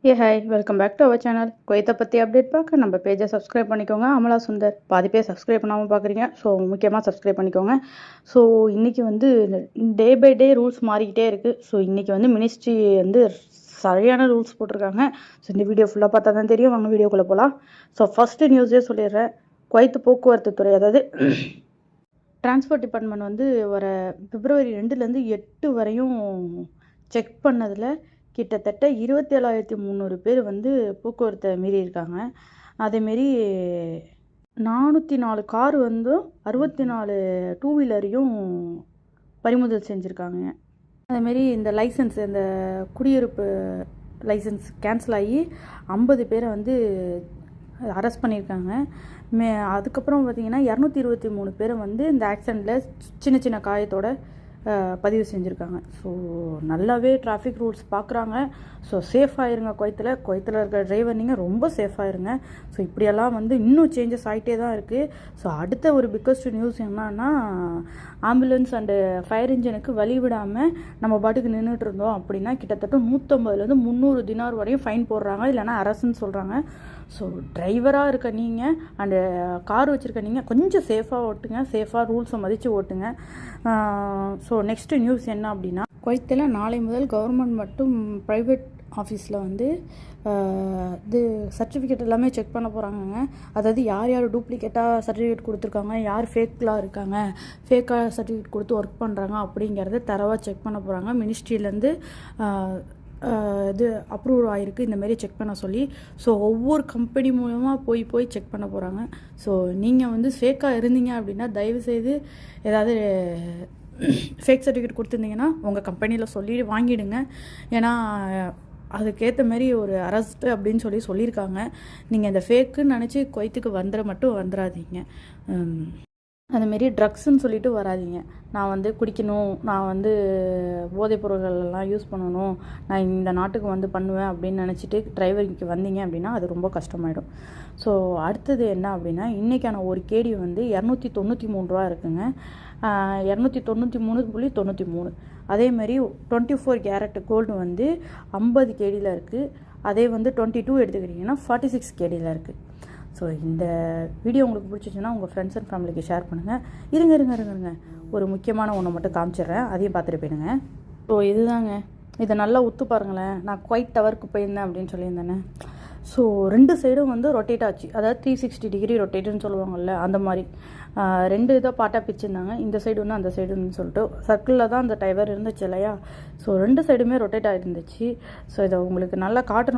Hi welcome back to our channel. குவைத்தை பற்றி update பார்க்க நம்ம பேஜை சப்ஸ்கிரைப் பண்ணிக்கோங்க. அமலா சுந்தர் பாதி பேர் சப்ஸ்கிரைப் பண்ணாமல் பார்க்குறீங்க. ஸோ முக்கியமாக சப்ஸ்கிரைப் பண்ணிக்கோங்க. ஸோ இன்றைக்கி வந்து டே பை டே ரூல்ஸ் மாறிக்கிட்டே இருக்குது. ஸோ இன்றைக்கி வந்து மினிஸ்ட்ரி வந்து சரியான ரூல்ஸ் போட்டிருக்காங்க. ஸோ இந்த வீடியோ ஃபுல்லாக பார்த்தா தான் தெரியும். வாங்க வீடியோக்குள்ளே போகலாம். ஸோ ஃபஸ்ட்டு நியூஸே சொல்லிடுறேன். குவைத்து போக்குவரத்து துறை, அதாவது டிரான்ஸ்போர்ட் டிபார்ட்மெண்ட் வந்து வர பிப்ரவரி 2லேருந்து 8 வரையும் செக் பண்ணதில் கிட்டத்தட்ட 27,300 பேர் வந்து போக்குவரத்தை மீறி இருக்காங்க. அதேமாரி 404 கார் வந்து 64 டூ வீலரையும் பறிமுதல் செஞ்சுருக்காங்க. அதேமாரி இந்த லைசன்ஸ், இந்த குடியிருப்பு லைசன்ஸ் கேன்சல் ஆகி 50 பேரை வந்து அரெஸ்ட் பண்ணியிருக்காங்க. அதுக்கப்புறம் பார்த்திங்கன்னா 223 பேரை வந்து இந்த ஆக்சிடெண்ட்டில் சின்ன சின்ன காயத்தோட பதிவு செஞ்சுருக்காங்க. ஸோ நல்லாவே டிராஃபிக் ரூல்ஸ் பார்க்குறாங்க. ஸோ சேஃபாக இருங்க. குவைத்தில் இருக்கிற டிரைவர் நீங்கள் ரொம்ப சேஃபாக இருங்க. ஸோ இப்படியெல்லாம் வந்து இன்னும் சேஞ்சஸ் ஆகிட்டே தான் இருக்குது. ஸோ அடுத்த ஒரு பிக்கஸ்ட் நியூஸ் என்னன்னா, ஆம்புலன்ஸ் அண்டு ஃபயர் இன்ஜினுக்கு வழி விடாமல் நம்ம பாட்டுக்கு நின்றுட்டு இருந்தோம் அப்படின்னா கிட்டத்தட்ட 150லேருந்து 300 தினார் வரையும் ஃபைன் போடுறாங்க, இல்லைனா அரசுன்னு சொல்கிறாங்க. ஸோ டிரைவராக இருக்க நீங்கள் அண்டு கார் வச்சுருக்க நீங்கள் கொஞ்சம் சேஃபாக ஓட்டுங்க, சேஃபாக ரூல்ஸை மதித்து ஓட்டுங்க. ஸோ நெக்ஸ்ட்டு நியூஸ் என்ன அப்படின்னா, குவைத்தில் நாளை முதல் கவர்மெண்ட் மட்டும் ப்ரைவேட் ஆஃபீஸில் வந்து இது சர்டிஃபிகேட் எல்லாமே செக் பண்ண போகிறாங்கங்க. அதாவது யார் யார் டூப்ளிகேட்டாக சர்டிஃபிகேட் கொடுத்துருக்காங்க, யார் ஃபேக்கெலாம் இருக்காங்க, ஃபேக்காக சர்டிஃபிகேட் கொடுத்து ஒர்க் பண்ணுறாங்க அப்படிங்கிறத தரவாக செக் பண்ண போகிறாங்க. மினிஸ்ட்ரியிலேருந்து இது அப்ரூவ் ஆகிருக்கு இந்தமாரி செக் பண்ண சொல்லி. ஸோ ஒவ்வொரு கம்பெனி மூலமாக போய் செக் பண்ண போகிறாங்க. ஸோ நீங்கள் வந்து ஃபேக்காக இருந்தீங்க அப்படின்னா தயவுசெய்து ஏதாவது ஃபேக் சர்டிஃபிகேட் கொடுத்துருந்தீங்கன்னா உங்கள் கம்பெனியில் சொல்லி வாங்கிடுங்க. ஏன்னா அதுக்கேற்ற மாதிரி ஒரு அரெஸ்ட்டு அப்படின்னு சொல்லியிருக்காங்க. நீங்கள் இந்த ஃபேக்குன்னு நினச்சி குவைத்துக்கு வந்துடாதீங்க. அதுமாரி ட்ரக்ஸுன்னு சொல்லிட்டு வராதிங்க. நான் வந்து குடிக்கணும், நான் வந்து போதைப் பொருள்களெல்லாம் யூஸ் பண்ணணும், நான் இந்த நாட்டுக்கு வந்து பண்ணுவேன் அப்படின்னு நினச்சிட்டு டிரைவருக்கு வந்தீங்க அப்படின்னா அது ரொம்ப கஷ்டமாயிடும். ஸோ அடுத்தது என்ன அப்படின்னா, இன்றைக்கான ஒரு கேடி வந்து 293 ரூபா இருக்குங்க. 293.93. அதேமாதிரி 24 கேரட் கோல்டு வந்து 50 கேடியில் இருக்குது. அதே வந்து 22 எடுத்துக்கிட்டிங்கன்னா 46 கேடியில் இருக்குது. ஸோ இந்த வீடியோ உங்களுக்கு பிடிச்சிச்சுன்னா உங்கள் ஃப்ரெண்ட்ஸ் அண்ட் ஃபேமிலிக்கு ஷேர் பண்ணுங்கள். இருங்க ஒரு முக்கியமான ஒன்று மட்டும் காமிச்சிடுறேன், அதையும் பார்த்துட்டு போயிடுங்க. ஸோ இதுதாங்க, இதை நல்லா உத்து பாருங்களேன். நான் குவைட் டவருக்கு போயிருந்தேன் அப்படின்னு சொல்லியிருந்தேனே. ஸோ 2 சைடும் வந்து ரொட்டேட் ஆச்சு. அதாவது 360 டிகிரி ரொட்டேட்டுன்னு சொல்லுவாங்கள்ல, அந்த மாதிரி 2 இதாக பார்ட்டாக பிரிச்சுருந்தாங்க. இந்த சைடு ஒன்று, அந்த சைடுன்னு சொல்லிட்டு சர்க்கிளில் தான் அந்த டவர் இருந்துச்சு இல்லையா. ஸோ 2 சைடுமே ரொட்டேட் ஆகிருந்துச்சு. ஸோ இதை உங்களுக்கு நல்லா காட்டணும்.